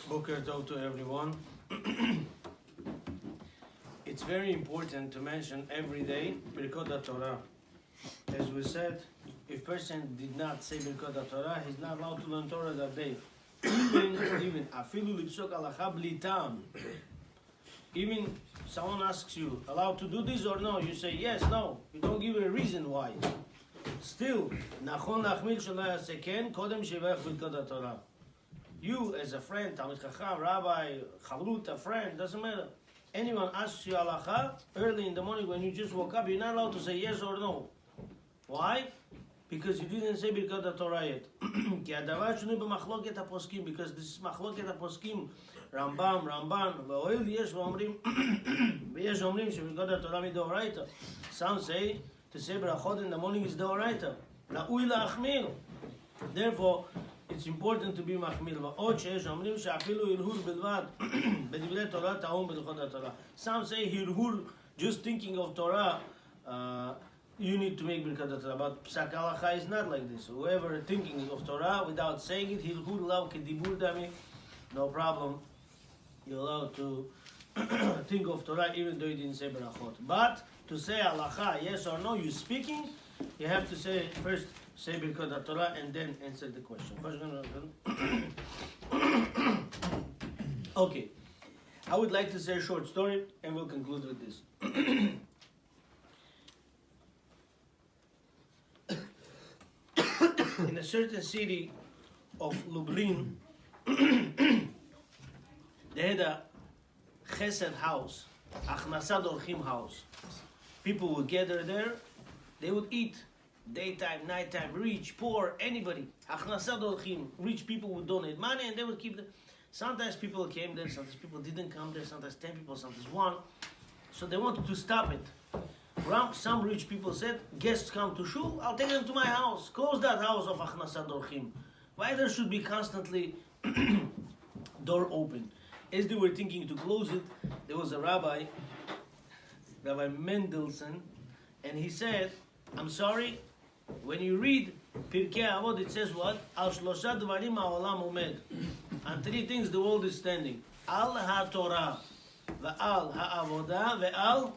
Boker Tov to everyone. It's very important to mention every day Birkot Torah. As we said, if person did not say Birkot Torah, he's not allowed to learn Torah that day. Even afilu lipsok alacha bli tam. Even someone asks you, allowed to do this or no? You say yes, no. You don't give it a reason why. Still, nachon lachmil shelo yaseh ken kodem shevach Birkot Torah. You, as a friend, Talmid Chacham, Rabbi, Chavlut, a friend, doesn't matter. Anyone asks you halacha early in the morning when you just woke up, you're not allowed to say yes or no. Why? Because you didn't say Birkat Torah yet. Because this is machloket haposkim, Rambam, Ramban, והואיל יש ואומרים, ויש אומרים שברכות התורה מדאורייתא. Some say to say brachot in the morning is דאורייתא. ראוי להחמיר. Therefore, it's important to be מחמיר. ועוד שיש אומרים שאפילו הרהור בלבד בדברי תורה טעון בהלכות התורה. Some say הרהור, just thinking of Torah, you need to make Birkat Torah. But Psak Halacha is not like this. Whoever thinking of Torah without saying it, Hirhur Lav Kedibur Dami, no problem. You're allowed to think of Torah even though you didn't say Berachot. But to say Halacha, yes or no, you're speaking, you have to say first, say Birkat Torah and then answer the question. Okay. I would like to say a short story and we'll conclude with this. In a certain city of Lublin, they had a chesed house, achnasad orchim house. People would gather there, they would eat, daytime, nighttime, rich, poor, anybody. Achnasad orchim, rich people would donate money and they would keep the... Sometimes people came there, sometimes people didn't come there, sometimes 10 people, sometimes 1. So they wanted to stop it. Some rich people said, guests come to shul, I'll take them to my house. Close that house of Achnasad Orchim. Why there should be constantly door open? As they were thinking to close it, there was a rabbi, Rabbi Mendelssohn, and he said, I'm sorry, when you read Pirkei Avot, it says what? Al shlosha dvarim ha'olam omed. On 3 things the world is standing. Al ha'torah, ve'al ha'avodah, ve'al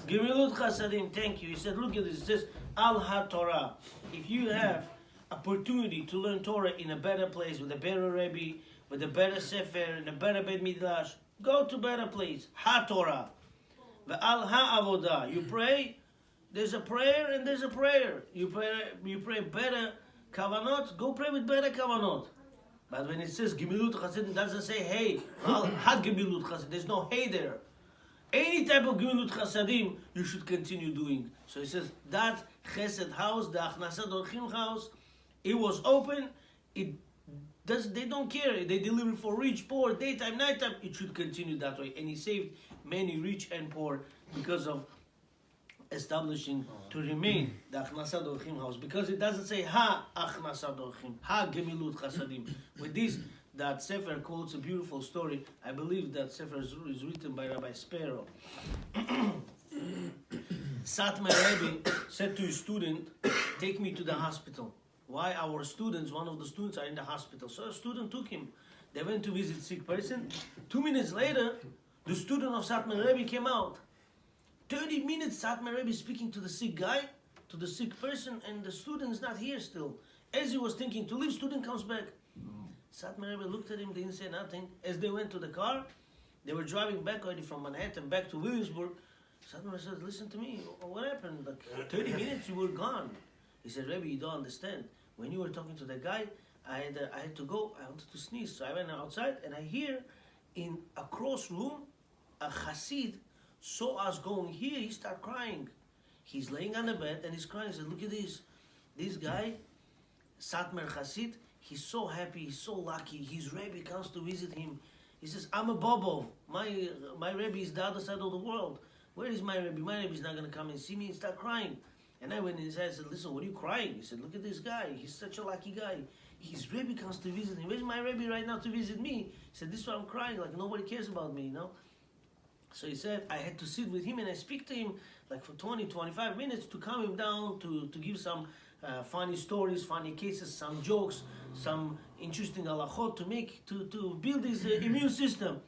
Gimilut Chassadim, thank you. He said, look at this. It says, Al HaTorah. If you have opportunity to learn Torah in a better place, with a better Rebbe, with a better Sefer, in a better Bet Midrash, go to better place. HaTorah. Al HaAvodah. You pray, there's a prayer and there's a prayer. You pray better Kavanot, go pray with better Kavanot. But when it says Gimilut Chassadim, it doesn't say, hey, Had Gimilut Chassadim. There's no hey there. Any type of Gemilut Chasadim, you should continue doing. So he says, that Chesed house, the Achnasad Orchim house, it was open, they don't care, they deliver for rich, poor, daytime, nighttime, it should continue that way. And he saved many rich and poor because of establishing to remain the Achnasad Orchim house. Because it doesn't say, Ha Achnasad Orchim, Ha Gemilut Chasadim. With this, that Sefer quotes a beautiful story. I believe that Sefer is written by Rabbi Sparrow. Satmar Rebbe said to his student, take me to the hospital. Why? Our students, one of the students are in the hospital. So a student took him. They went to visit sick person. 2 minutes later, the student of Satmar Rebbe came out. 30 minutes Satmar Rebbe speaking to the sick guy, to the sick person, and the student is not here still. As he was thinking to leave, student comes back. Satmar Rebbe looked at him, didn't say nothing. As they went to the car, they were driving back already from Manhattan back to Williamsburg. Satmar said, listen to me, what happened? Like 30 minutes you were gone. He said, Rebbe, you don't understand. When you were talking to the guy, I had to go, I wanted to sneeze. So I went outside and I hear in a cross room, a Chassid saw us going here, he started crying. He's laying on the bed and he's crying. He said, look at this. This guy, Satmar Chassid, he's so happy, he's so lucky. His Rebbe comes to visit him. He says, I'm a Bobov. My Rebbe is the other side of the world. Where is my Rebbe? My Rebbe is not going to come and see me and start crying. And I went inside and said, listen, what are you crying? He said, look at this guy. He's such a lucky guy. His Rebbe comes to visit him. Where's my Rebbe right now to visit me? He said, this is why I'm crying. Like, nobody cares about me, you know? So he said, I had to sit with him and I speak to him like for 20, 25 minutes to calm him down, to give some funny stories, funny cases, some jokes, some interesting halachot to make to build his immune system.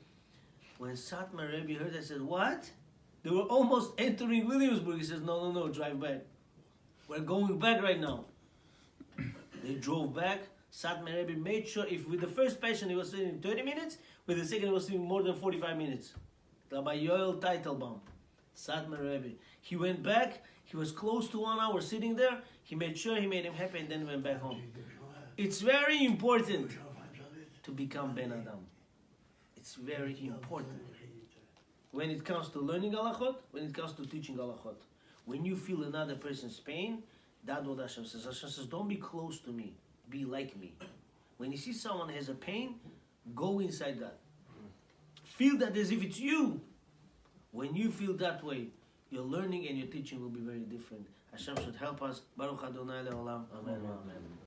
When Satmar Rebbe heard, I said, "What?" They were almost entering Williamsburg. He says, "No, drive back. We're going back right now." They drove back. Satmar Rebbe made sure if with the first patient he was sitting 30 minutes, with the second he was sitting more than 45 minutes. Rabbi Yoel Teitelbaum, Satmar Rebbe. He went back. He was close to 1 hour sitting there. He made sure he made him happy and then went back home. It's very important to become Ben Adam. It's very important. When it comes to learning halachot, when it comes to teaching halachot. When you feel another person's pain, that's what Hashem says. Hashem says, don't be close to me. Be like me. When you see someone has a pain, go inside that. Feel that as if it's you. When you feel that way, your learning and your teaching will be very different. Hashem should help us. Baruch Adonai Le'olam. Amen. Amen.